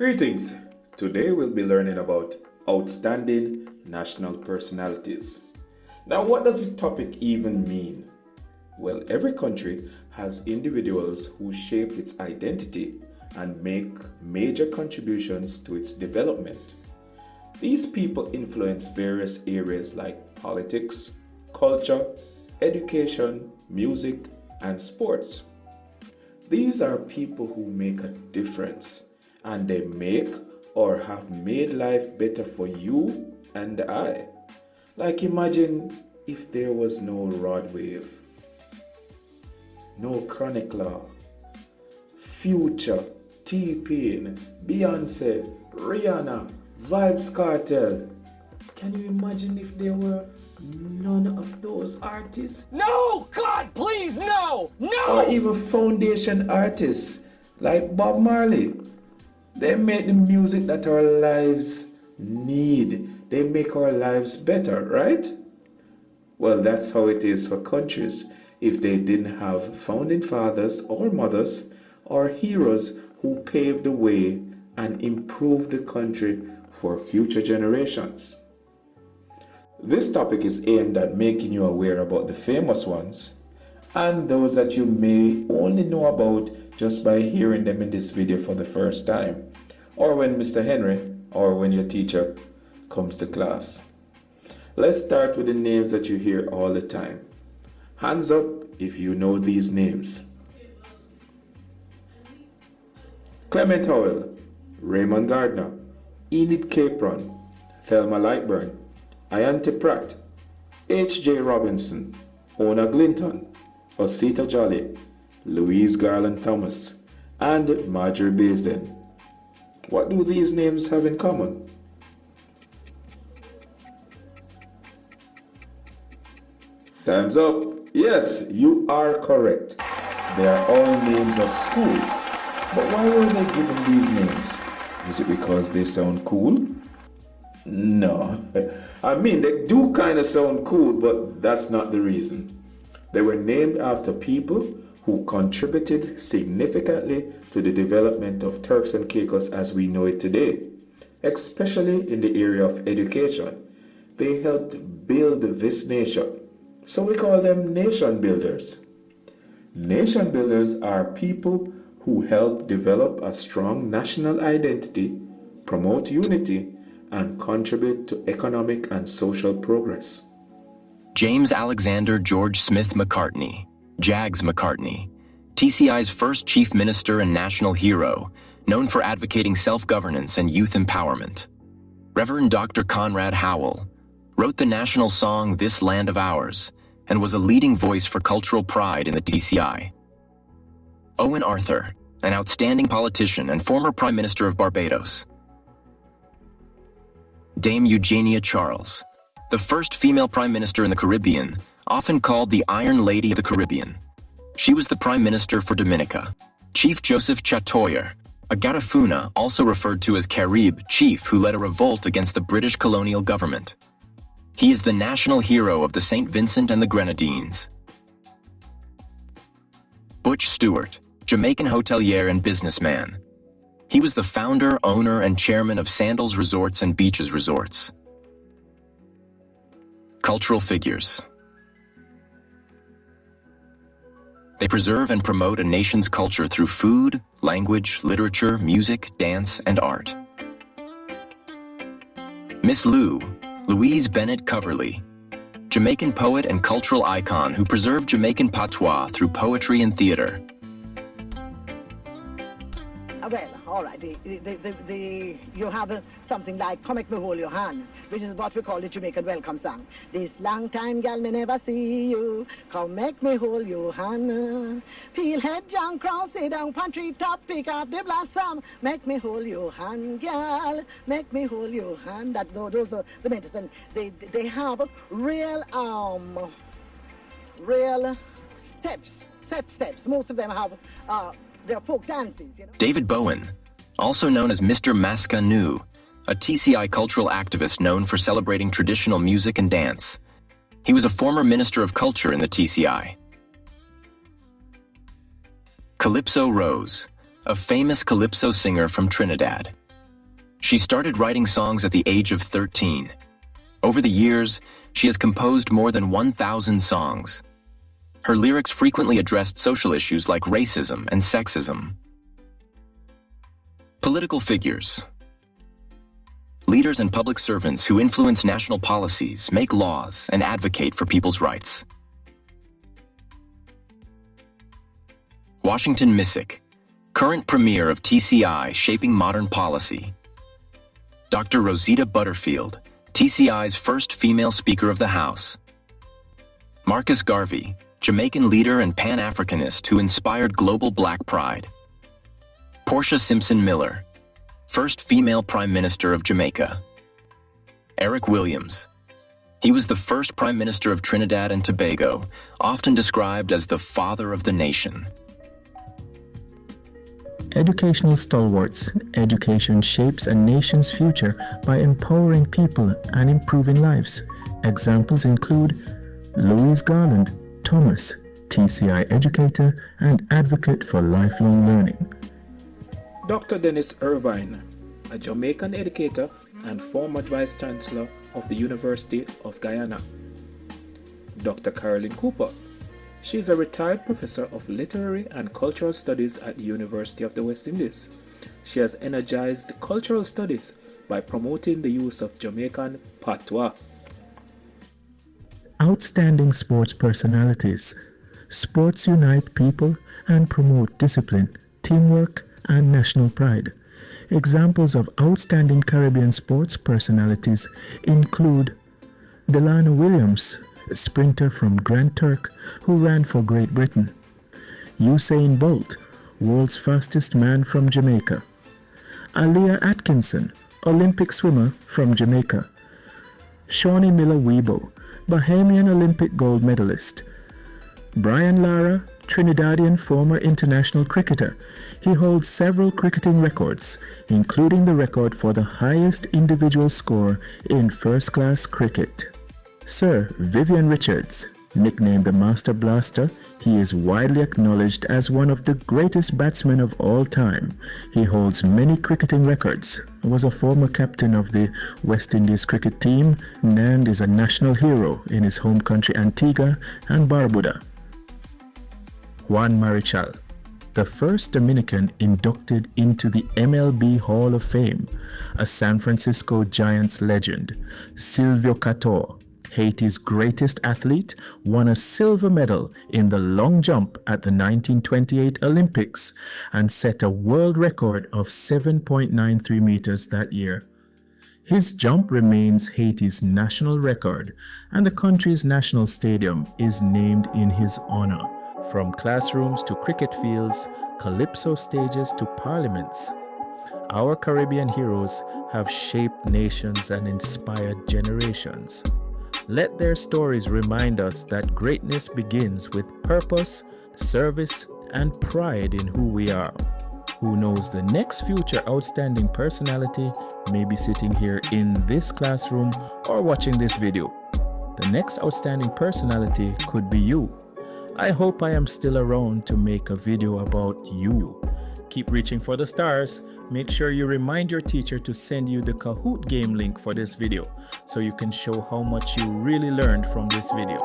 Greetings! Today we'll be learning about outstanding national personalities. Now, what does this topic even mean? Well, every country has individuals who shape its identity and make major contributions to its development. These people influence various areas like politics, culture, education, music, and sports. These are people who make a difference, and they make or have made life better for you and I. Like, imagine if there was no Rod Wave, no Chronic Law, Future, T-Pain, Beyonce, Rihanna, Vibes Cartel. Can you imagine if there were none of those artists? No! God, please, no! No! Or even foundation artists like Bob Marley. They make the music that our lives need. They make our lives better, right? Well, that's how it is for countries if they didn't have founding fathers or mothers or heroes who paved the way and improved the country for future generations. This topic is aimed at making you aware about the famous ones and those that you may only know about just by hearing them in this video for the first time, or when Mr. Henry or when your teacher comes to class. Let's start with the names that you hear all the time. Hands up if you know these names. Clement Howell, Raymond Gardner, Enid Capron, Thelma Lightburn, Ayante Pratt, H.J. Robinson, Ona Glinton, Osita Jolly, Louise Garland Thomas, and Marjorie Baisden. What do these names have in common? Time's up. Yes, you are correct. They are all names of schools. But why were they given these names? Is it because they sound cool? No. I mean, they do kind of sound cool, but that's not the reason. They were named after people who contributed significantly to the development of Turks and Caicos as we know it today, especially in the area of education. They helped build this nation, so we call them nation builders. Nation builders are people who help develop a strong national identity, promote unity, and contribute to economic and social progress. James Alexander George Smith McCartney, Jags McCartney, TCI's first chief minister and national hero, known for advocating self-governance and youth empowerment. Reverend Dr. Conrad Howell wrote the national song This Land of Ours and was a leading voice for cultural pride in the TCI. Owen Arthur, an outstanding politician and former Prime Minister of Barbados. Dame Eugenia Charles, the first female Prime Minister in the Caribbean, often called the Iron Lady of the Caribbean. She was the Prime Minister for Dominica. Chief Joseph Chatoyer, a Garifuna, also referred to as Carib chief who led a revolt against the British colonial government. He is the national hero of the St. Vincent and the Grenadines. Butch Stewart, Jamaican hotelier and businessman. He was the founder, owner, and chairman of Sandals Resorts and Beaches Resorts. Cultural figures. They preserve and promote a nation's culture through food, language, literature, music, dance, and art. Miss Lou, Louise Bennett Coverley, Jamaican poet and cultural icon who preserved Jamaican patois through poetry and theater. Well, all right, you have something like Come Make Me Hold Your Hand, which is what we call the Jamaican welcome song. This long time, gal, me never see you. Come make me hold your hand. Feel head young crown, sit down, pantry top, pick up the blossom. Make me hold your hand, gal. Make me hold your hand. Those are the medicine. They have real steps, set steps. Most of them have their folk dances, you know. David Bowen, also known as Mr. Mascanu, a TCI cultural activist known for celebrating traditional music and dance. He was a former Minister of Culture in the TCI. Calypso Rose, a famous calypso singer from Trinidad. She started writing songs at the age of 13. Over the years, she has composed more than 1,000 songs. Her lyrics frequently addressed social issues like racism and sexism. Political figures. Leaders and public servants who influence national policies, make laws, and advocate for people's rights. Washington Missick, current premier of TCI Shaping Modern Policy. Dr. Rosita Butterfield, TCI's first female Speaker of the House. Marcus Garvey, Jamaican leader and Pan-Africanist who inspired global Black pride. Portia Simpson Miller, first female Prime Minister of Jamaica. Eric Williams. He was the first Prime Minister of Trinidad and Tobago, often described as the father of the nation. Educational stalwarts. Education shapes a nation's future by empowering people and improving lives. Examples include Louise Garland, Thomas, TCI educator and advocate for lifelong learning. Dr. Dennis Irvine, a Jamaican educator and former Vice Chancellor of the University of Guyana. Dr. Carolyn Cooper. She is a retired professor of literary and cultural studies at the University of the West Indies. She has energized cultural studies by promoting the use of Jamaican patois. Outstanding sports personalities. Sports unite people and promote discipline, teamwork, and national pride. Examples of outstanding Caribbean sports personalities include Delano Williams, a sprinter from Grand Turk who ran for Great Britain. Usain Bolt, world's fastest man from Jamaica. Aaliyah Atkinson, Olympic swimmer from Jamaica. Shawnee Miller-Weibo, Bahamian Olympic gold medalist. Brian Lara, Trinidadian former international cricketer. He holds several cricketing records, including the record for the highest individual score in first-class cricket. Sir Vivian Richards, nicknamed the Master Blaster, he is widely acknowledged as one of the greatest batsmen of all time. He holds many cricketing records, was a former captain of the West Indies cricket team, and is a national hero in his home country Antigua and Barbuda. Juan Marichal, the first Dominican inducted into the MLB Hall of Fame, a San Francisco Giants legend. Silvio Cator, Haiti's greatest athlete, won a silver medal in the long jump at the 1928 Olympics and set a world record of 7.93 meters that year. His jump remains Haiti's national record, and the country's national stadium is named in his honor. From classrooms to cricket fields, calypso stages to parliaments, our Caribbean heroes have shaped nations and inspired generations. Let their stories remind us that greatness begins with purpose, service, and pride in who we are. Who knows, the next future outstanding personality may be sitting here in this classroom or watching this video. The next outstanding personality could be you. I hope I am still around to make a video about you. Keep reaching for the stars. Make sure you remind your teacher to send you the Kahoot game link for this video so you can show how much you really learned from this video.